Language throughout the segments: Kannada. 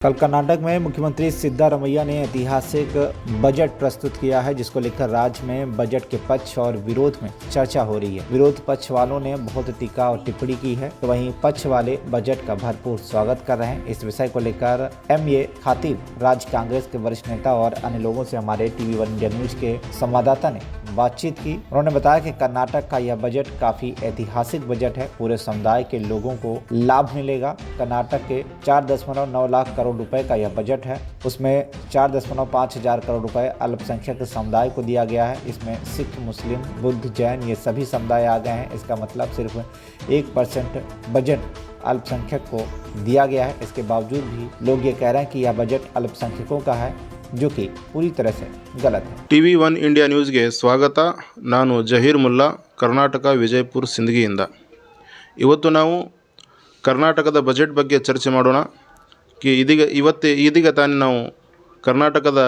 कल कर्नाटक में मुख्यमंत्री सिद्धारमैया ने ऐतिहासिक बजट प्रस्तुत किया है, जिसको लेकर राज्य में बजट के पक्ष और विरोध में चर्चा हो रही है। विरोध पक्ष वालों ने बहुत टीका और टिप्पणी की है, तो वहीं पक्ष वाले बजट का भरपूर स्वागत कर रहे हैं। इस विषय को लेकर एमए खातिब, राज्य कांग्रेस के वरिष्ठ नेता और अन्य लोगों से हमारे टीवी 1 इंडिया न्यूज के संवाददाता ने बातचीत की। उन्होंने बताया कि कर्नाटक का यह बजट काफी ऐतिहासिक बजट है, पूरे समुदाय के लोगों को लाभ मिलेगा। कर्नाटक के 4.9 लाख करोड़ रुपए का यह बजट है, उसमें 4.5 हजार करोड़ रुपए अल्पसंख्यक समुदाय को दिया गया है। इसमें सिख, मुस्लिम, बुद्ध, जैन ये सभी समुदाय आ गए हैं। इसका मतलब सिर्फ 1% बजट अल्पसंख्यक को दिया गया है। इसके बावजूद भी लोग ये कह रहे हैं कि यह बजट अल्पसंख्यकों का है, जो कि पूरी तरह से गलत है। ಟಿವಿ 1 ಇಂಡಿಯಾ ನ್ಯೂಸ್ಗೆ ಸ್ವಾಗತ. ನಾನು ಜಹೀರ್ ಮುಲ್ಲಾ, ಕರ್ನಾಟಕ ವಿಜಯಪುರ ಸಿಂದಗಿಯಿಂದ. ಇವತ್ತು ನಾವು ಕರ್ನಾಟಕದ ಬಜೆಟ್ ಬಗ್ಗೆ ಚರ್ಚೆ ಮಾಡೋಣ. ಇದೀಗ ತಾನೇ ನಾವು ಕರ್ನಾಟಕದ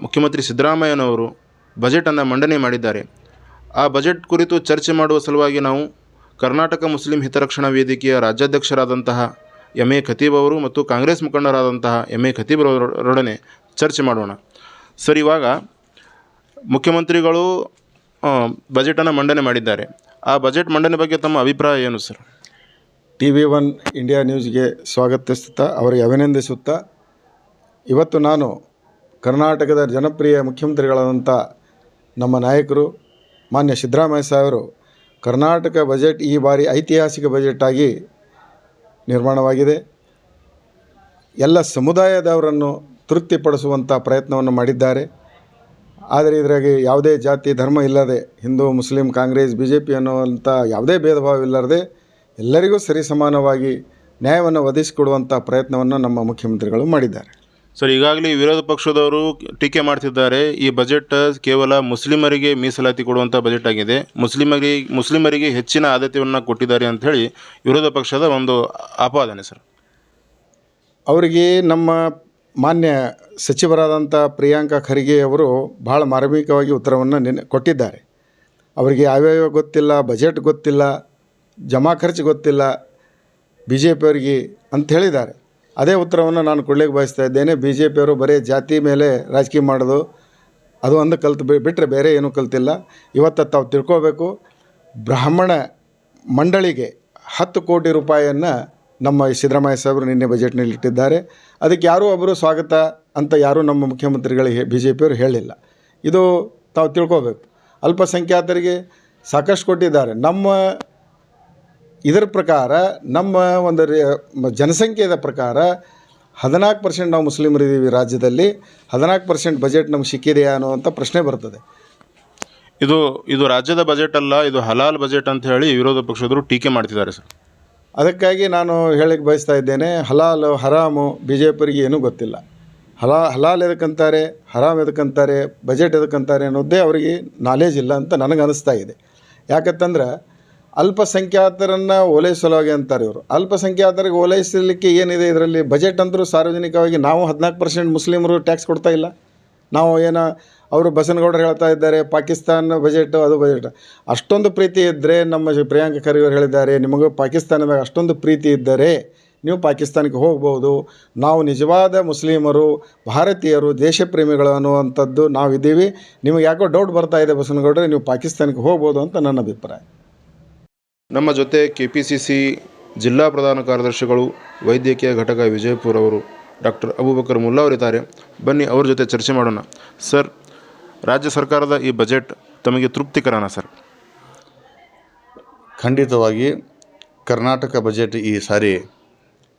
ಮುಖ್ಯಮಂತ್ರಿ ಸಿದ್ದರಾಮಯ್ಯನವರು ಬಜೆಟನ್ನು ಮಂಡನೆ ಮಾಡಿದ್ದಾರೆ. ಆ ಬಜೆಟ್ ಕುರಿತು ಚರ್ಚೆ ಮಾಡುವ ಸಲುವಾಗಿ ನಾವು ಕರ್ನಾಟಕ ಮುಸ್ಲಿಂ ಹಿತರಕ್ಷಣಾ ವೇದಿಕೆಯ ರಾಜ್ಯಾಧ್ಯಕ್ಷರಾದಂತಹ ಎಂ.ಎ. ಖತೀಬ್ ಅವರು ಮತ್ತು ಕಾಂಗ್ರೆಸ್ ಮುಖಂಡರಾದಂತಹ ಎಂ.ಎ. ಖತೀಬ್ ಅವರೊಡನೆ ಚರ್ಚೆ ಮಾಡೋಣ. ಸರ್, ಇವಾಗ ಮುಖ್ಯಮಂತ್ರಿಗಳು ಬಜೆಟನ್ನು ಮಂಡನೆ ಮಾಡಿದ್ದಾರೆ. ಆ ಬಜೆಟ್ ಮಂಡನೆ ಬಗ್ಗೆ ತಮ್ಮ ಅಭಿಪ್ರಾಯ ಏನು ಸರ್? ಟಿವಿ 1 ಇಂಡಿಯಾ ನ್ಯೂಸ್ಗೆ ಸ್ವಾಗತಿಸುತ್ತಾ ಅವರಿಗೆ ಅಭಿನಂದಿಸುತ್ತಾ, ಇವತ್ತು ನಾನು ಕರ್ನಾಟಕದ ಜನಪ್ರಿಯ ಮುಖ್ಯಮಂತ್ರಿಗಳಾದಂಥ ನಮ್ಮ ನಾಯಕರು ಮಾನ್ಯ ಸಿದ್ದರಾಮಯ್ಯ ಸಾಹೇಬರು ಕರ್ನಾಟಕ ಬಜೆಟ್ ಈ ಬಾರಿ ಐತಿಹಾಸಿಕ ಬಜೆಟಾಗಿ ನಿರ್ಮಾಣವಾಗಿದೆ. ಎಲ್ಲ ಸಮುದಾಯದವರನ್ನು ತೃಪ್ತಿಪಡಿಸುವಂಥ ಪ್ರಯತ್ನವನ್ನು ಮಾಡಿದ್ದಾರೆ. ಆದರೆ ಇದರಾಗೆ ಯಾವುದೇ ಜಾತಿ ಧರ್ಮ ಇಲ್ಲದೆ, ಹಿಂದೂ, ಮುಸ್ಲಿಂ, ಕಾಂಗ್ರೆಸ್, BJP ಅನ್ನುವಂಥ ಯಾವುದೇ ಭೇದ ಭಾವ ಇಲ್ಲದೆ ಎಲ್ಲರಿಗೂ ಸರಿಸಮಾನವಾಗಿ ನ್ಯಾಯವನ್ನು ಒದಗಿಸಿಕೊಡುವಂಥ ಪ್ರಯತ್ನವನ್ನು ನಮ್ಮ ಮುಖ್ಯಮಂತ್ರಿಗಳು ಮಾಡಿದ್ದಾರೆ. ಸರ್, ಈಗಾಗಲೇ ವಿರೋಧ ಪಕ್ಷದವರು ಟೀಕೆ ಮಾಡ್ತಿದ್ದಾರೆ, ಈ ಬಜೆಟ್ ಕೇವಲ ಮುಸ್ಲಿಮರಿಗೆ ಮೀಸಲಾತಿ ಕೊಡುವಂಥ ಬಜೆಟ್ ಆಗಿದೆ, ಮುಸ್ಲಿಮರಿಗೆ ಹೆಚ್ಚಿನ ಆದ್ಯತೆಯನ್ನು ಕೊಟ್ಟಿದ್ದಾರೆ ಅಂಥೇಳಿ ವಿರೋಧ ಪಕ್ಷದ ಒಂದು ಆಪಾದನೆ ಸರ್. ಅವರಿಗೆ ನಮ್ಮ ಮಾನ್ಯ ಸಚಿವರಾದಂಥ ಪ್ರಿಯಾಂಕಾ ಖರ್ಗೆ ಅವರು ಭಾಳ ಮಾರ್ಮಿಕವಾಗಿ ಉತ್ತರವನ್ನು ಕೊಟ್ಟಿದ್ದಾರೆ. ಅವರಿಗೆ ಯಾವ್ಯಾವ ಗೊತ್ತಿಲ್ಲ, ಬಜೆಟ್ ಗೊತ್ತಿಲ್ಲ, ಜಮಾ ಖರ್ಚು ಗೊತ್ತಿಲ್ಲ BJP ಅವರಿಗೆ ಅಂತ ಹೇಳಿದ್ದಾರೆ. ಅದೇ ಉತ್ತರವನ್ನು ನಾನು ಕೊಡಲಿಕ್ಕೆ ಬಯಸ್ತಾ ಇದ್ದೇನೆ. BJP ಅವರು ಬರೀ ಜಾತಿ ಮೇಲೆ ರಾಜಕೀಯ ಮಾಡೋದು, ಅದು ಒಂದು ಕಲ್ತು ಬಿಟ್ಟರೆ ಬೇರೆ ಏನೂ ಕಲ್ತಿಲ್ಲ. ಇವತ್ತು ತಾವು ತಿಳ್ಕೋಬೇಕು, ಬ್ರಾಹ್ಮಣ ಮಂಡಳಿಗೆ 10 ಕೋಟಿ ರೂಪಾಯಿಯನ್ನು ನಮ್ಮ ಸಿದ್ದರಾಮಯ್ಯ ಸಾಹೇಬರು ನಿನ್ನೆ ಬಜೆಟ್ನಲ್ಲಿ ಇಟ್ಟಿದ್ದಾರೆ. ಅದಕ್ಕೆ ಯಾರೂ ಒಬ್ಬರು ಸ್ವಾಗತ ಅಂತ ಯಾರೂ ನಮ್ಮ ಮುಖ್ಯಮಂತ್ರಿಗಳಿಗೆ BJP ಅವರು ಹೇಳಿಲ್ಲ. ಇದು ತಾವು ತಿಳ್ಕೋಬೇಕು. ಅಲ್ಪಸಂಖ್ಯಾತರಿಗೆ ಸಾಕಷ್ಟು ಕೊಟ್ಟಿದ್ದಾರೆ. ಇದರ ಪ್ರಕಾರ ನಮ್ಮ ಒಂದು ಜನಸಂಖ್ಯೆಯ ಪ್ರಕಾರ 14% ನಾವು ಮುಸ್ಲಿಮರಿದ್ದೀವಿ ರಾಜ್ಯದಲ್ಲಿ. 14% ಬಜೆಟ್ ನಮ್ಗೆ ಸಿಕ್ಕಿದೆಯಾ ಅನ್ನುವಂಥ ಪ್ರಶ್ನೆ ಬರ್ತದೆ. ಇದು ರಾಜ್ಯದ ಬಜೆಟ್ ಅಲ್ಲ, ಇದು ಹಲಾಲ್ ಬಜೆಟ್ ಅಂತ ಹೇಳಿ ವಿರೋಧ ಪಕ್ಷದವರು ಟೀಕೆ ಮಾಡ್ತಿದ್ದಾರೆ ಸರ್. ಅದಕ್ಕಾಗಿ ನಾನು ಹೇಳಕ್ಕೆ ಬಯಸ್ತಾ ಇದ್ದೇನೆ, ಹಲಾಲು ಹರಾಮು BJP ಅವರಿಗೆ ಏನೂ ಗೊತ್ತಿಲ್ಲ. ಹಲಾಲ್ ಎದಕ್ಕಂತಾರೆ, ಹರಾಮ್ ಎದಕ್ಕಂತಾರೆ, ಬಜೆಟ್ ಎದಕ್ಕಂತಾರೆ ಅನ್ನೋದೇ ಅವರಿಗೆ ನಾಲೇಜ್ ಇಲ್ಲ ಅಂತ ನನಗೆ ಅನಿಸ್ತಾ ಇದೆ. ಯಾಕಂತಂದ್ರೆ ಅಲ್ಪಸಂಖ್ಯಾತರನ್ನು ಓಲೈಸಲುವಾಗಿ ಅಂತಾರೆ ಇವರು. ಅಲ್ಪಸಂಖ್ಯಾತರಿಗೆ ಓಲೈಸಲಿಕ್ಕೆ ಏನಿದೆ ಇದರಲ್ಲಿ? ಬಜೆಟ್ ಅಂದರೂ ಸಾರ್ವಜನಿಕವಾಗಿ ನಾವು 14% ಮುಸ್ಲಿಮರು ಟ್ಯಾಕ್ಸ್ ಕೊಡ್ತಾ ಇಲ್ಲ. ನಾವು ಅವರು ಬಸನಗೌಡರು ಹೇಳ್ತಾ ಇದ್ದಾರೆ ಪಾಕಿಸ್ತಾನ ಬಜೆಟು, ಅದು ಬಜೆಟ್. ಅಷ್ಟೊಂದು ಪ್ರೀತಿ ಇದ್ದರೆ, ನಮ್ಮ ಪ್ರಿಯಾಂಕಾ ಖರ್ಗೆ ಅವರು ಹೇಳಿದ್ದಾರೆ, ನಿಮಗೂ ಪಾಕಿಸ್ತಾನದಾಗ ಅಷ್ಟೊಂದು ಪ್ರೀತಿ ಇದ್ದರೆ ನೀವು ಪಾಕಿಸ್ತಾನಕ್ಕೆ ಹೋಗ್ಬೋದು. ನಾವು ನಿಜವಾದ ಮುಸ್ಲಿಮರು, ಭಾರತೀಯರು, ದೇಶ ಪ್ರೇಮಿಗಳು ಅನ್ನುವಂಥದ್ದು ನಾವಿದ್ದೀವಿ. ನಿಮಗೆ ಯಾಕೋ ಡೌಟ್ ಬರ್ತಾ ಇದೆ ಬಸನಗೌಡರೆ, ನೀವು ಪಾಕಿಸ್ತಾನಕ್ಕೆ ಹೋಗ್ಬೋದು ಅಂತ ನನ್ನ ಅಭಿಪ್ರಾಯ. ನಮ್ಮ ಜೊತೆ KPCC ಜಿಲ್ಲಾ ಪ್ರಧಾನ ಕಾರ್ಯದರ್ಶಿಗಳು, ವೈದ್ಯಕೀಯ ಘಟಕ ವಿಜಯಪುರ ಅವರು ಡಾಕ್ಟರ್ ಅಬೂಬಕರ್ ಮುಲ್ಲಾ ಅವರಿದ್ದಾರೆ. ಬನ್ನಿ ಅವ್ರ ಜೊತೆ ಚರ್ಚೆ ಮಾಡೋಣ. ಸರ್, ರಾಜ್ಯ ಸರ್ಕಾರದ ಈ ಬಜೆಟ್ ತಮಗೆ ತೃಪ್ತಿಕರನಾ ಸರ್? ಖಂಡಿತವಾಗಿ ಕರ್ನಾಟಕ ಬಜೆಟ್ ಈ ಸಾರಿ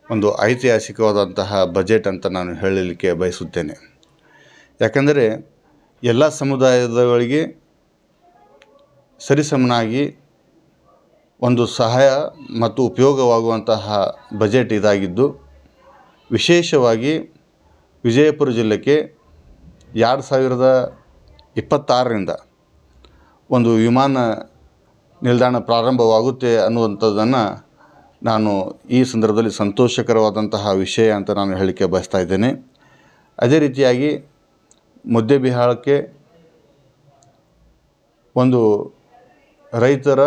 ಒಂದು ಐತಿಹಾಸಿಕವಾದಂತಹ ಬಜೆಟ್ ಅಂತ ನಾನು ಹೇಳಲಿಕ್ಕೆ ಬಯಸುತ್ತೇನೆ. ಯಾಕಂದರೆ ಎಲ್ಲ ಸಮುದಾಯದವರಿಗೆ ಸರಿಸಮನಾಗಿ ಒಂದು ಸಹಾಯ ಮತ್ತು ಉಪಯೋಗವಾಗುವಂತಹ ಬಜೆಟ್ ಇದಾಗಿದ್ದು, ವಿಶೇಷವಾಗಿ ವಿಜಯಪುರ ಜಿಲ್ಲೆಗೆ 2026ರಿಂದ ಒಂದು ವಿಮಾನ ನಿಲ್ದಾಣ ಪ್ರಾರಂಭವಾಗುತ್ತೆ ಅನ್ನುವಂಥದ್ದನ್ನು ನಾನು ಈ ಸಂದರ್ಭದಲ್ಲಿ ಸಂತೋಷಕರವಾದಂತಹ ವಿಷಯ ಅಂತ ನಾನು ಹೇಳಲಿಕ್ಕೆ ಬಯಸ್ತಾ ಇದ್ದೇನೆ. ಅದೇ ರೀತಿಯಾಗಿ ಮುದ್ದೇಬಿಹಾಳಕ್ಕೆ ಒಂದು ರೈತರ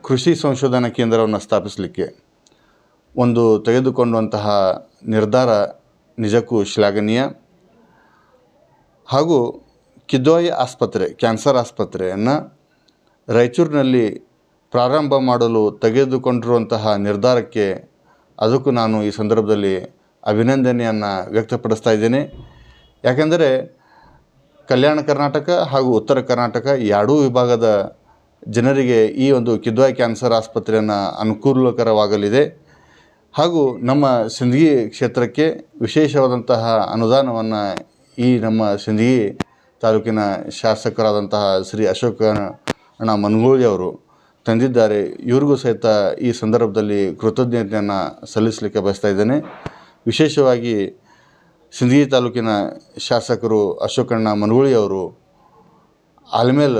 ಕೃಷಿ ಸಂಶೋಧನಾ ಕೇಂದ್ರವನ್ನು ಸ್ಥಾಪಿಸಲಿಕ್ಕೆ ಒಂದು ತೆಗೆದುಕೊಂಡಂತಹ ನಿರ್ಧಾರ ನಿಜಕ್ಕೂ ಶ್ಲಾಘನೀಯ. ಹಾಗೂ ಕಿದ್ವಾಯಿ ಆಸ್ಪತ್ರೆ, ಕ್ಯಾನ್ಸರ್ ಆಸ್ಪತ್ರೆಯನ್ನು ರಾಯಚೂರಿನಲ್ಲಿ ಪ್ರಾರಂಭ ಮಾಡಲು ತೆಗೆದುಕೊಂಡಿರುವಂತಹ ನಿರ್ಧಾರಕ್ಕೆ ಅದಕ್ಕೂ ನಾನು ಈ ಸಂದರ್ಭದಲ್ಲಿ ಅಭಿನಂದನೆಯನ್ನು ವ್ಯಕ್ತಪಡಿಸ್ತಾ ಇದ್ದೇನೆ. ಯಾಕೆಂದರೆ ಕಲ್ಯಾಣ ಕರ್ನಾಟಕ ಹಾಗೂ ಉತ್ತರ ಕರ್ನಾಟಕ ಎರಡೂ ವಿಭಾಗದ ಜನರಿಗೆ ಈ ಒಂದು ಕಿದ್ವಾಯಿ ಕ್ಯಾನ್ಸರ್ ಆಸ್ಪತ್ರೆಯನ್ನು ಅನುಕೂಲಕರವಾಗಲಿದೆ. ಹಾಗೂ ನಮ್ಮ ಸಿಂದಗಿ ಕ್ಷೇತ್ರಕ್ಕೆ ವಿಶೇಷವಾದಂತಹ ಅನುದಾನವನ್ನು ಈ ನಮ್ಮ ಸಿಂದಗಿ ತಾಲೂಕಿನ ಶಾಸಕರಾದಂತಹ ಶ್ರೀ ಅಶೋಕಣ್ಣ ಮನಗೂಳಿ ಅವರು ತಂದಿದ್ದಾರೆ. ಇವ್ರಿಗೂ ಸಹಿತ ಈ ಸಂದರ್ಭದಲ್ಲಿ ಕೃತಜ್ಞತೆಯನ್ನು ಸಲ್ಲಿಸಲಿಕ್ಕೆ ಬಯಸ್ತಾ ಇದ್ದೇನೆ. ವಿಶೇಷವಾಗಿ ಸಿಂದಗಿ ತಾಲೂಕಿನ ಶಾಸಕರು ಅಶೋಕಣ್ಣ ಮನಗೂಳಿ ಅವರು ಆಲ್ಮೇಲ್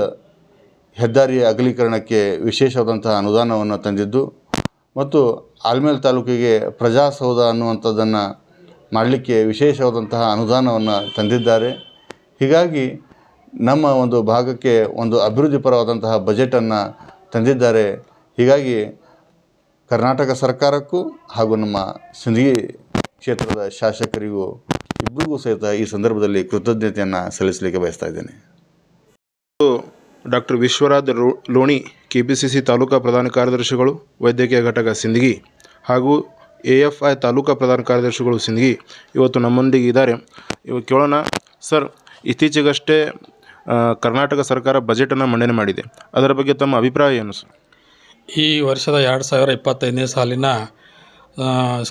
ಹೆದ್ದಾರಿಯ ಅಗಲೀಕರಣಕ್ಕೆ ವಿಶೇಷವಾದಂತಹ ಅನುದಾನವನ್ನು ತಂದಿದ್ದು ಮತ್ತು ಆಲ್ಮೇಲ್ ತಾಲೂಕಿಗೆ ಪ್ರಜಾಸೌಧ ಅನ್ನುವಂಥದ್ದನ್ನು ಮಾಡಲಿಕ್ಕೆ ವಿಶೇಷವಾದಂತಹ ಅನುದಾನವನ್ನು ತಂದಿದ್ದಾರೆ. ಹೀಗಾಗಿ ನಮ್ಮ ಒಂದು ಭಾಗಕ್ಕೆ ಒಂದು ಅಭಿವೃದ್ಧಿಪರವಾದಂತಹ ಬಜೆಟನ್ನು ತಂದಿದ್ದಾರೆ. ಹೀಗಾಗಿ ಕರ್ನಾಟಕ ಸರ್ಕಾರಕ್ಕೂ ಹಾಗೂ ನಮ್ಮ ಸಿಂದಗಿ ಕ್ಷೇತ್ರದ ಶಾಸಕರಿಗೂ ಇಬ್ಬರಿಗೂ ಸಹಿತ ಈ ಸಂದರ್ಭದಲ್ಲಿ ಕೃತಜ್ಞತೆಯನ್ನು ಸಲ್ಲಿಸಲಿಕ್ಕೆ ಬಯಸ್ತಾ ಇದ್ದೇನೆ. ಡಾಕ್ಟರ್ ವಿಶ್ವರಾಜ್ ಲೋಣಿ KPCC ತಾಲೂಕಾ ಪ್ರಧಾನ ಕಾರ್ಯದರ್ಶಿಗಳು ವೈದ್ಯಕೀಯ ಘಟಕ ಸಿಂದಗಿ ಹಾಗೂ AFI ತಾಲೂಕಾ ಪ್ರಧಾನ ಕಾರ್ಯದರ್ಶಿಗಳು ಸಿಂದಗಿ ಇವತ್ತು ನಮ್ಮೊಂದಿಗೆ ಇದ್ದಾರೆ. ಇವಾಗ ಕೇಳೋಣ ಸರ್, ಇತ್ತೀಚೆಗಷ್ಟೇ ಕರ್ನಾಟಕ ಸರ್ಕಾರ ಬಜೆಟನ್ನು ಮಂಡನೆ ಮಾಡಿದೆ. ಅದರ ಬಗ್ಗೆ ತಮ್ಮ ಅಭಿಪ್ರಾಯ ಏನು ಸರ್? ಈ ವರ್ಷದ 2025ನೇ ಸಾಲಿನ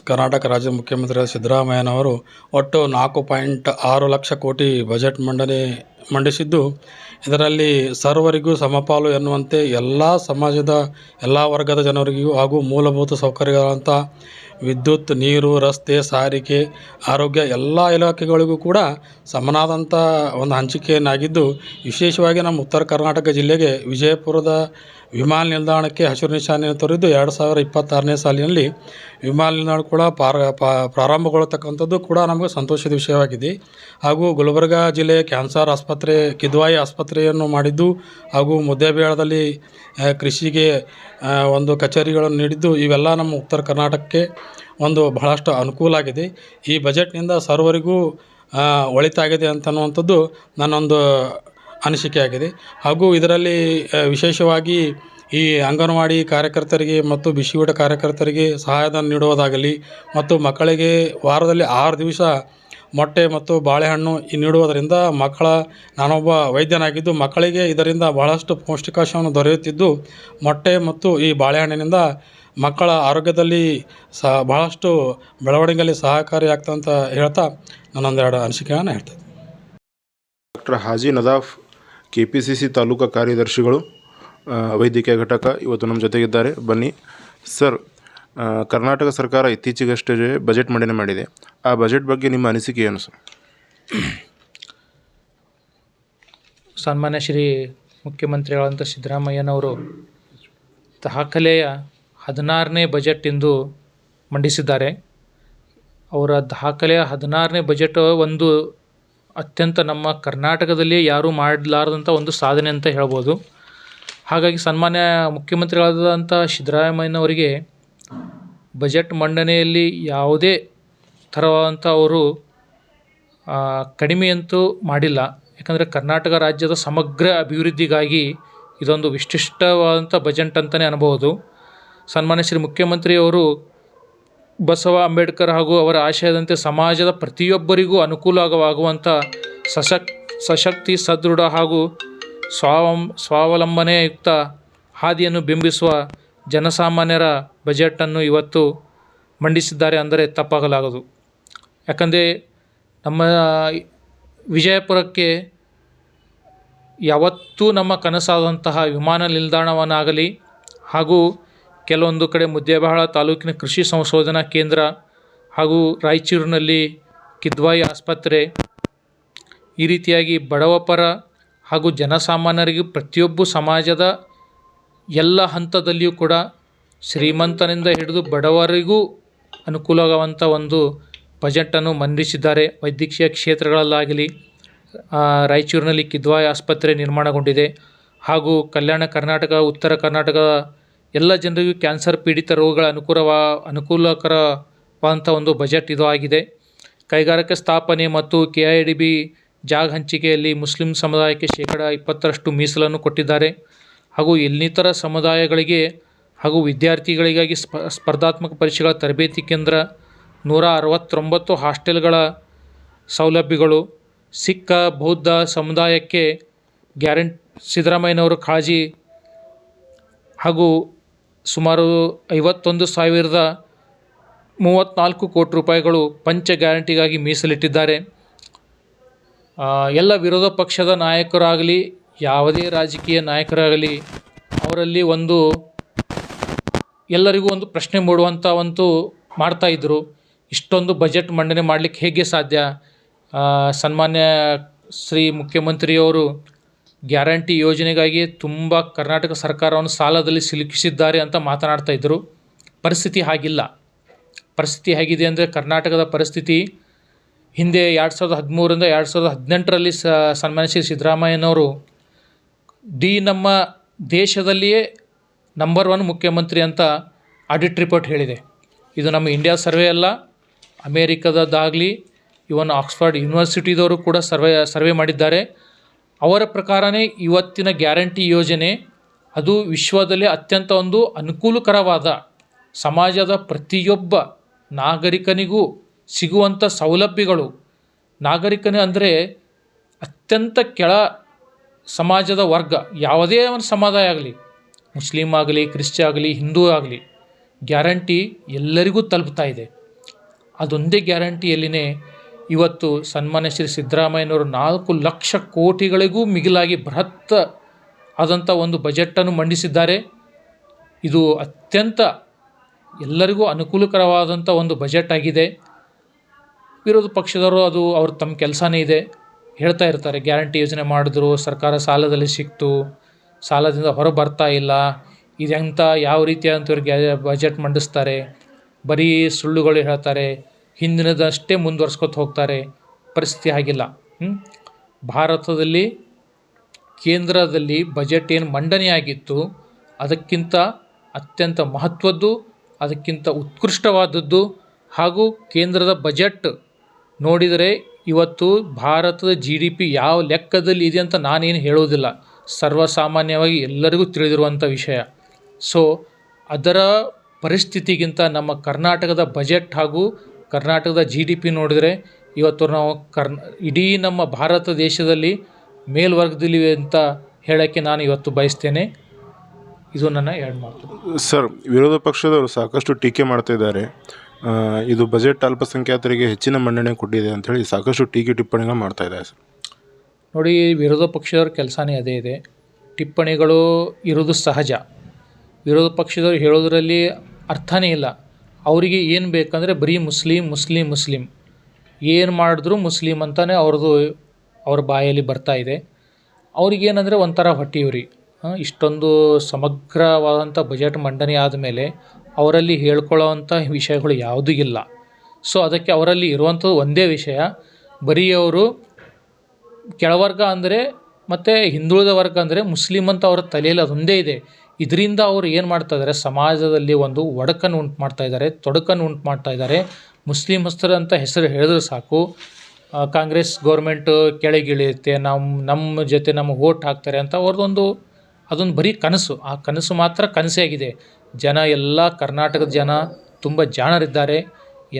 ಕರ್ನಾಟಕ ರಾಜ್ಯ ಮುಖ್ಯಮಂತ್ರಿ ಸಿದ್ದರಾಮಯ್ಯನವರು ಒಟ್ಟು 4.6 ಲಕ್ಷ ಕೋಟಿ ಬಜೆಟ್ ಮಂಡಿಸಿದ್ದು, ಇದರಲ್ಲಿ ಸರ್ವರಿಗೂ ಸಮಪಾಲು ಎನ್ನುವಂತೆ ಎಲ್ಲ ಸಮಾಜದ ಎಲ್ಲ ವರ್ಗದ ಜನರಿಗೂ ಹಾಗೂ ಮೂಲಭೂತ ಸೌಕರ್ಯಗಳಂಥ ವಿದ್ಯುತ್, ನೀರು, ರಸ್ತೆ, ಸಾರಿಗೆ, ಆರೋಗ್ಯ ಎಲ್ಲ ಇಲಾಖೆಗಳಿಗೂ ಕೂಡ ಸಮನಾದಂಥ ಒಂದು ಹಂಚಿಕೆಯನ್ನಾಗಿದ್ದು, ವಿಶೇಷವಾಗಿ ನಮ್ಮ ಉತ್ತರ ಕರ್ನಾಟಕ ಜಿಲ್ಲೆಗೆ ವಿಜಯಪುರದ ವಿಮಾನ ನಿಲ್ದಾಣಕ್ಕೆ ಹಸಿರು ನಿಶಾನೆಯನ್ನು ತೋರಿದ್ದು 2026ನೇ ಸಾಲಿನಲ್ಲಿ ವಿಮಾನ ನಿಲ್ದಾಣ ಕೂಡ ಪ್ರಾರಂಭಗೊಳ್ಳತಕ್ಕಂಥದ್ದು ಕೂಡ ನಮಗೆ ಸಂತೋಷದ ವಿಷಯವಾಗಿದೆ. ಹಾಗೂ ಗುಲ್ಬರ್ಗ ಜಿಲ್ಲೆಯ ಕ್ಯಾನ್ಸರ್ ಆಸ್ಪತ್ರೆ, ಕಿದ್ವಾಯಿ ಆಸ್ಪತ್ರೆಯನ್ನು ಮಾಡಿದ್ದು ಹಾಗೂ ಮುದ್ದೇಬೇಳದಲ್ಲಿ ಕೃಷಿಗೆ ಒಂದು ಕಚೇರಿಗಳನ್ನು ನೀಡಿದ್ದು, ಇವೆಲ್ಲ ನಮ್ಮ ಉತ್ತರ ಕರ್ನಾಟಕಕ್ಕೆ ಒಂದು ಬಹಳಷ್ಟು ಅನುಕೂಲ ಆಗಿದೆ. ಈ ಬಜೆಟ್ನಿಂದ ಸರ್ವರಿಗೂ ಒಳಿತಾಗಿದೆ ಅಂತನ್ನುವಂಥದ್ದು ನನ್ನೊಂದು ಅನಿಸಿಕೆಯಾಗಿದೆ. ಹಾಗೂ ಇದರಲ್ಲಿ ವಿಶೇಷವಾಗಿ ಈ ಅಂಗನವಾಡಿ ಕಾರ್ಯಕರ್ತರಿಗೆ ಮತ್ತು ಬಿಸಿಯೂಟ ಕಾರ್ಯಕರ್ತರಿಗೆ ಸಹಾಯಧನ ನೀಡುವುದಾಗಲಿ ಮತ್ತು ಮಕ್ಕಳಿಗೆ ವಾರದಲ್ಲಿ 6 ದಿವಸ ಮೊಟ್ಟೆ ಮತ್ತು ಬಾಳೆಹಣ್ಣು ನೀಡುವುದರಿಂದ ನಾನೊಬ್ಬ ವೈದ್ಯನಾಗಿದ್ದು ಮಕ್ಕಳಿಗೆ ಇದರಿಂದ ಬಹಳಷ್ಟು ಪೌಷ್ಟಿಕಾಂಶವನ್ನು ದೊರೆಯುತ್ತಿದ್ದು, ಮೊಟ್ಟೆ ಮತ್ತು ಈ ಬಾಳೆಹಣ್ಣಿನಿಂದ ಮಕ್ಕಳ ಆರೋಗ್ಯದಲ್ಲಿ ಬಹಳಷ್ಟು ಬೆಳವಣಿಗೆಯಲ್ಲಿ ಸಹಕಾರಿಯಾಗ್ತದೆ ಅಂತ ಹೇಳ್ತಾ ನಾನೊಂದೆರಡು ಅನಿಸಿಕೆಯನ್ನು ಹೇಳ್ತೇನೆ. ಡಾಕ್ಟರ್ ಹಾಜಿ ನದಾಫ್ KPCC ತಾಲೂಕಾ ಕಾರ್ಯದರ್ಶಿಗಳು ವೈದ್ಯಕೀಯ ಘಟಕ ಇವತ್ತು ನಮ್ಮ ಜೊತೆಗಿದ್ದಾರೆ. ಬನ್ನಿ ಸರ್, ಕರ್ನಾಟಕ ಸರ್ಕಾರ ಇತ್ತೀಚೆಗಷ್ಟೇ ಬಜೆಟ್ ಮಂಡನೆ ಮಾಡಿದೆ. ಆ ಬಜೆಟ್ ಬಗ್ಗೆ ನಿಮ್ಮ ಅನಿಸಿಕೆ ಏನು ಸರ್? ಸನ್ಮಾನ್ಯ ಶ್ರೀ ಮುಖ್ಯಮಂತ್ರಿಗಳಂತ ಸಿದ್ದರಾಮಯ್ಯನವರು ದಾಖಲೆಯ 16ನೇ ಬಜೆಟ್ ಇಂದು ಮಂಡಿಸಿದ್ದಾರೆ. ಅವರ ದಾಖಲೆಯ 16ನೇ ಬಜೆಟ್ ಒಂದು ಅತ್ಯಂತ ನಮ್ಮ ಕರ್ನಾಟಕದಲ್ಲಿ ಯಾರೂ ಮಾಡಲಾರದಂಥ ಒಂದು ಸಾಧನೆ ಅಂತ ಹೇಳ್ಬೋದು. ಹಾಗಾಗಿ ಸನ್ಮಾನ್ಯ ಮುಖ್ಯಮಂತ್ರಿಗಳಾದಂಥ ಸಿದ್ದರಾಮಯ್ಯನವರಿಗೆ ಬಜೆಟ್ ಮಂಡನೆಯಲ್ಲಿ ಯಾವುದೇ ಥರವಾದಂಥ ಅವರು ಕಡಿಮೆಯಂತೂ ಮಾಡಿಲ್ಲ. ಯಾಕಂದರೆ ಕರ್ನಾಟಕ ರಾಜ್ಯದ ಸಮಗ್ರ ಅಭಿವೃದ್ಧಿಗಾಗಿ ಇದೊಂದು ವಿಶಿಷ್ಟವಾದಂಥ ಬಜೆಟ್ ಅಂತಲೇ ಅನ್ಬೋದು. ಸನ್ಮಾನ್ಯ ಶ್ರೀ ಮುಖ್ಯಮಂತ್ರಿಯವರು ಬಸವ ಅಂಬೇಡ್ಕರ್ ಹಾಗೂ ಅವರ ಆಶಯದಂತೆ ಸಮಾಜದ ಪ್ರತಿಯೊಬ್ಬರಿಗೂ ಅನುಕೂಲವಾಗುವಂಥ ಸಶಕ್ತಿ, ಸದೃಢ ಹಾಗೂ ಸ್ವಾವಲಂಬನೆಯುಕ್ತ ಹಾದಿಯನ್ನು ಬಿಂಬಿಸುವ ಜನಸಾಮಾನ್ಯರ ಬಜೆಟನ್ನು ಇವತ್ತು ಮಂಡಿಸಿದ್ದಾರೆ ಅಂದರೆ ತಪ್ಪಾಗಲಾಗದು. ಯಾಕಂದರೆ ನಮ್ಮ ವಿಜಯಪುರಕ್ಕೆ ಯಾವತ್ತೂ ನಮ್ಮ ಕನಸಾದಂತಹ ವಿಮಾನ ನಿಲ್ದಾಣವನ್ನಾಗಲಿ ಹಾಗೂ ಕೆಲವೊಂದು ಕಡೆ ಮುದ್ದೇಬೇಳ ತಾಲೂಕಿನ ಕೃಷಿ ಸಂಶೋಧನಾ ಕೇಂದ್ರ ಹಾಗೂ ರಾಯಚೂರಿನಲ್ಲಿ ಕಿದ್ವಾಯಿ ಆಸ್ಪತ್ರೆ, ಈ ರೀತಿಯಾಗಿ ಬಡವಪರ ಹಾಗೂ ಜನಸಾಮಾನ್ಯರಿಗೆ ಪ್ರತಿಯೊಬ್ಬ ಸಮಾಜದ ಎಲ್ಲ ಹಂತದಲ್ಲಿಯೂ ಕೂಡ ಶ್ರೀಮಂತನಿಂದ ಹಿಡಿದು ಬಡವರಿಗೂ ಅನುಕೂಲವಾಗುವಂಥ ಒಂದು ಬಜೆಟನ್ನು ಮಂಡಿಸಿದ್ದಾರೆ. ವೈದ್ಯಕೀಯ ಕ್ಷೇತ್ರಗಳಲ್ಲಾಗಲಿ ರಾಯಚೂರಿನಲ್ಲಿ ಕಿದ್ವಾಯಿ ಆಸ್ಪತ್ರೆ ನಿರ್ಮಾಣಗೊಂಡಿದೆ ಹಾಗೂ ಕಲ್ಯಾಣ ಕರ್ನಾಟಕ, ಉತ್ತರ ಕರ್ನಾಟಕ ಎಲ್ಲ ಜನರಿಗೂ ಕ್ಯಾನ್ಸರ್ ಪೀಡಿತ ರೋಗಗಳ ಅನುಕೂಲಕರವಾದಂಥ ಒಂದು ಬಜೆಟ್ ಇದು ಆಗಿದೆ. ಕೈಗಾರಿಕಾ ಸ್ಥಾಪನೆ ಮತ್ತು KIDB ಜಾಗ ಹಂಚಿಕೆಯಲ್ಲಿ ಮುಸ್ಲಿಂ ಸಮುದಾಯಕ್ಕೆ 20% ಮೀಸಲನ್ನು ಕೊಟ್ಟಿದ್ದಾರೆ. ಹಾಗೂ ಇನ್ನಿತರ ಸಮುದಾಯಗಳಿಗೆ ಹಾಗೂ ವಿದ್ಯಾರ್ಥಿಗಳಿಗಾಗಿ ಸ್ಪರ್ಧಾತ್ಮಕ ಪರೀಕ್ಷೆಗಳ ತರಬೇತಿ ಕೇಂದ್ರ, 169 ಹಾಸ್ಟೆಲ್ಗಳ ಸೌಲಭ್ಯಗಳು, ಸಿಖ್ ಬೌದ್ಧ ಸಮುದಾಯಕ್ಕೆ ಸಿದ್ದರಾಮಯ್ಯನವರ ಕಾಳಜಿ ಹಾಗೂ ಸುಮಾರು 51,034 ಕೋಟಿ ರೂಪಾಯಿಗಳು ಪಂಚ ಗ್ಯಾರಂಟಿಗಾಗಿ ಮೀಸಲಿಟ್ಟಿದ್ದಾರೆ. ಎಲ್ಲ ವಿರೋಧ ಪಕ್ಷದ ನಾಯಕರಾಗಲಿ ಯಾವುದೇ ರಾಜಕೀಯ ನಾಯಕರಾಗಲಿ ಅವರಲ್ಲಿ ಎಲ್ಲರಿಗೂ ಒಂದು ಪ್ರಶ್ನೆ ಮೂಡುವಂಥ ಮಾಡ್ತಾಯಿದ್ರು. ಇಷ್ಟೊಂದು ಬಜೆಟ್ ಮಂಡನೆ ಮಾಡಲಿಕ್ಕೆ ಹೇಗೆ ಸಾಧ್ಯ? ಸನ್ಮಾನ್ಯ ಶ್ರೀ ಮುಖ್ಯಮಂತ್ರಿಯವರು ಗ್ಯಾರಂಟಿ ಯೋಜನೆಗಾಗಿ ತುಂಬ ಕರ್ನಾಟಕ ಸರ್ಕಾರವನ್ನು ಸಾಲದಲ್ಲಿ ಸಿಲುಕಿಸಿದ್ದಾರೆ ಅಂತ ಮಾತನಾಡ್ತಾಯಿದ್ರು. ಪರಿಸ್ಥಿತಿ ಹಾಗಿಲ್ಲ. ಪರಿಸ್ಥಿತಿ ಹೇಗಿದೆ ಅಂದರೆ, ಕರ್ನಾಟಕದ ಪರಿಸ್ಥಿತಿ ಹಿಂದೆ 2013ರಿಂದ 2018ರಲ್ಲಿ ಸನ್ಮಾನ್ಯ ಶ್ರೀ ಸಿದ್ದರಾಮಯ್ಯನವರು ನಮ್ಮ ದೇಶದಲ್ಲಿಯೇ ನಂಬರ್ 1 ಮುಖ್ಯಮಂತ್ರಿ ಅಂತ ಆಡಿಟ್ ರಿಪೋರ್ಟ್ ಹೇಳಿದೆ. ಇದು ನಮ್ಮ ಇಂಡಿಯಾ ಸರ್ವೆ ಅಲ್ಲ, ಅಮೇರಿಕದಾಗಲಿ ಇವನ್ ಆಕ್ಸ್ಫರ್ಡ್ ಯೂನಿವರ್ಸಿಟಿದವರು ಕೂಡ ಸರ್ವೆ ಮಾಡಿದ್ದಾರೆ. ಅವರ ಪ್ರಕಾರವೇ ಇವತ್ತಿನ ಗ್ಯಾರಂಟಿ ಯೋಜನೆ ಅದು ವಿಶ್ವದಲ್ಲೇ ಅತ್ಯಂತ ಒಂದು ಅನುಕೂಲಕರವಾದ, ಸಮಾಜದ ಪ್ರತಿಯೊಬ್ಬ ನಾಗರಿಕನಿಗೂ ಸಿಗುವಂಥ ಸೌಲಭ್ಯಗಳು. ನಾಗರಿಕನೇ ಅಂದರೆ ಅತ್ಯಂತ ಕೆಳ ಸಮಾಜದ ವರ್ಗ, ಯಾವುದೇ ಒಂದು ಸಮುದಾಯ ಆಗಲಿ, ಮುಸ್ಲಿಂ ಆಗಲಿ, ಕ್ರಿಶ್ಚಿಯನ್ ಆಗಲಿ, ಹಿಂದೂ ಆಗಲಿ, ಗ್ಯಾರಂಟಿ ಎಲ್ಲರಿಗೂ ತಲುಪ್ತಾ ಇದೆ. ಅದೊಂದೇ ಗ್ಯಾರಂಟಿಯಲ್ಲಿನೇ ಇವತ್ತು ಸನ್ಮಾನ್ಯ ಶ್ರೀ ಸಿದ್ದರಾಮಯ್ಯನವರು 4 ಲಕ್ಷ ಕೋಟಿಗಳಿಗೂ ಮಿಗಿಲಾಗಿ ಬೃಹತ್ ಆದಂಥ ಒಂದು ಬಜೆಟನ್ನು ಮಂಡಿಸಿದ್ದಾರೆ. ಇದು ಅತ್ಯಂತ ಎಲ್ಲರಿಗೂ ಅನುಕೂಲಕರವಾದಂಥ ಒಂದು ಬಜೆಟ್ ಆಗಿದೆ. ವಿರೋಧ ಪಕ್ಷದವರು ಅವ್ರ ತಮ್ಮ ಕೆಲಸನೇ ಇದೆ, ಹೇಳ್ತಾ ಇರ್ತಾರೆ ಗ್ಯಾರಂಟಿ ಯೋಜನೆ ಮಾಡಿದ್ರು, ಸರ್ಕಾರ ಸಾಲದಲ್ಲಿ ಸಿಕ್ತು, ಸಾಲದಿಂದ ಹೊರ ಬರ್ತಾ ಇಲ್ಲ, ಇದೆಂಥ ಯಾವ ರೀತಿಯಾದಂಥವ್ರಿಗೆ ಬಜೆಟ್ ಮಂಡಿಸ್ತಾರೆ, ಬರೀ ಸುಳ್ಳುಗಳು ಹೇಳ್ತಾರೆ, ಹಿಂದಿನದಷ್ಟೇ ಮುಂದುವರ್ಸ್ಕೊತ ಹೋಗ್ತಾರೆ. ಪರಿಸ್ಥಿತಿ ಆಗಿಲ್ಲ. ಭಾರತದಲ್ಲಿ ಕೇಂದ್ರದಲ್ಲಿ ಬಜೆಟ್ ಏನು ಮಂಡನೆಯಾಗಿತ್ತು ಅದಕ್ಕಿಂತ ಅತ್ಯಂತ ಮಹತ್ವದ್ದು, ಅದಕ್ಕಿಂತ ಉತ್ಕೃಷ್ಟವಾದದ್ದು. ಹಾಗೂ ಕೇಂದ್ರದ ಬಜೆಟ್ ನೋಡಿದರೆ ಇವತ್ತು ಭಾರತದ GDP ಯಾವ ಲೆಕ್ಕದಲ್ಲಿ ಇದೆ ಅಂತ ನಾನೇನು ಹೇಳೋದಿಲ್ಲ, ಸರ್ವಸಾಮಾನ್ಯವಾಗಿ ಎಲ್ಲರಿಗೂ ತಿಳಿದಿರುವಂಥ ವಿಷಯ. ಸೊ ಅದರ ಪರಿಸ್ಥಿತಿಗಿಂತ ನಮ್ಮ ಕರ್ನಾಟಕದ ಬಜೆಟ್ ಹಾಗೂ ಕರ್ನಾಟಕದ GDP ನೋಡಿದರೆ ಇವತ್ತು ನಾವು ಇಡೀ ನಮ್ಮ ಭಾರತ ದೇಶದಲ್ಲಿ ಮೇಲ್ವರ್ಗದಲ್ಲಿವೆ ಅಂತ ಹೇಳೋಕ್ಕೆ ನಾನು ಇವತ್ತು ಬಯಸ್ತೇನೆ. ಇದು ನನ್ನ 2 ಮಾತು. ಸರ್, ವಿರೋಧ ಪಕ್ಷದವರು ಸಾಕಷ್ಟು ಟೀಕೆ ಮಾಡ್ತಾ ಇದ್ದಾರೆ. ಇದು ಬಜೆಟ್ ಅಲ್ಪಸಂಖ್ಯಾತರಿಗೆ ಹೆಚ್ಚಿನ ಮನ್ನಣೆ ಕೊಟ್ಟಿದೆ ಅಂಥೇಳಿ ಸಾಕಷ್ಟು ಟೀಕೆ ಟಿಪ್ಪಣಿಗಳು ಮಾಡ್ತಾ ಇದ್ದಾರೆ ಸರ್. ನೋಡಿ, ವಿರೋಧ ಪಕ್ಷದವ್ರ ಕೆಲಸನೇ ಅದೇ ಇದೆ. ಟಿಪ್ಪಣಿಗಳು ಇರೋದು ಸಹಜ. ವಿರೋಧ ಪಕ್ಷದವ್ರು ಹೇಳೋದ್ರಲ್ಲಿ ಅರ್ಥನೇ ಇಲ್ಲ. ಅವರಿಗೆ ಏನು ಬೇಕಂದರೆ ಬರೀ ಮುಸ್ಲಿಂ ಏನು ಮಾಡಿದ್ರು ಮುಸ್ಲಿಂ ಅಂತಲೇ ಅವ್ರ ಬಾಯಲ್ಲಿ ಬರ್ತಾ ಇದೆ. ಅವ್ರಿಗೇನಂದರೆ ಒಂಥರ ಹೊಟ್ಟೆಯುರಿ. ಇಷ್ಟೊಂದು ಸಮಗ್ರವಾದಂಥ ಬಜೆಟ್ ಮಂಡನೆ ಆದಮೇಲೆ ಅವರಲ್ಲಿ ಹೇಳ್ಕೊಳ್ಳೋವಂಥ ವಿಷಯಗಳು ಯಾವುದೂ ಇಲ್ಲ. ಸೊ ಅದಕ್ಕೆ ಅವರಲ್ಲಿ ಇರುವಂಥದ್ದು ಒಂದೇ ವಿಷಯ, ಬರೀ ಅವರು ಕೆಳವರ್ಗ ಅಂದರೆ ಮತ್ತು ಹಿಂದುಳಿದ ವರ್ಗ ಅಂದರೆ ಮುಸ್ಲಿಂ ಅಂತ ಅವರ ತಲೆಯಲ್ಲಿ ಅದೊಂದೇ ಇದೆ. ಇದರಿಂದ ಅವರು ಏನು ಮಾಡ್ತಾಯಿದ್ದಾರೆ, ಸಮಾಜದಲ್ಲಿ ಒಂದು ಒಡಕನ್ನು ಉಂಟು ಮಾಡ್ತಾಯಿದ್ದಾರೆ, ತೊಡಕನ್ನು ಉಂಟು ಮಾಡ್ತಾಯಿದ್ದಾರೆ. ಮುಸ್ಲಿಮಸ್ತರು ಅಂತ ಹೆಸರು ಹೇಳಿದ್ರೆ ಸಾಕು, ಕಾಂಗ್ರೆಸ್ ಗೌರ್ಮೆಂಟು ಕೆಳಗಿಳಿಯುತ್ತೆ, ನಮ್ಮ ಜೊತೆ ನಮಗೆ ವೋಟ್ ಹಾಕ್ತಾರೆ ಅಂತ ಅದೊಂದು ಬರೀ ಕನಸು. ಆ ಕನಸು ಮಾತ್ರ ಕನಸೇ ಆಗಿದೆ. ಎಲ್ಲ ಕರ್ನಾಟಕದ ಜನ ತುಂಬ ಜಾಣರಿದ್ದಾರೆ,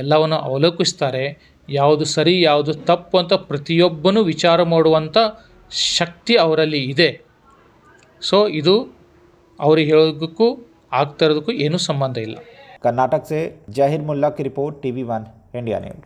ಎಲ್ಲವನ್ನು ಅವಲೋಕಿಸ್ತಾರೆ. ಯಾವುದು ಸರಿ ಯಾವುದು ತಪ್ಪು ಅಂತ ಪ್ರತಿಯೊಬ್ಬನೂ ವಿಚಾರ ಮಾಡುವಂಥ ಶಕ್ತಿ ಅವರಲ್ಲಿ ಇದೆ. ಸೊ ಇದು ಅವ್ರಿಗೆ ಹೇಳೋದಕ್ಕೂ ಆಗ್ತಾ ಇರೋದಕ್ಕೂ ಏನೂ ಸಂಬಂಧ ಇಲ್ಲ. कर्नाटक से जाहिर मुल्ला की रिपोर्ट, TV1 इंडिया न्यूज़.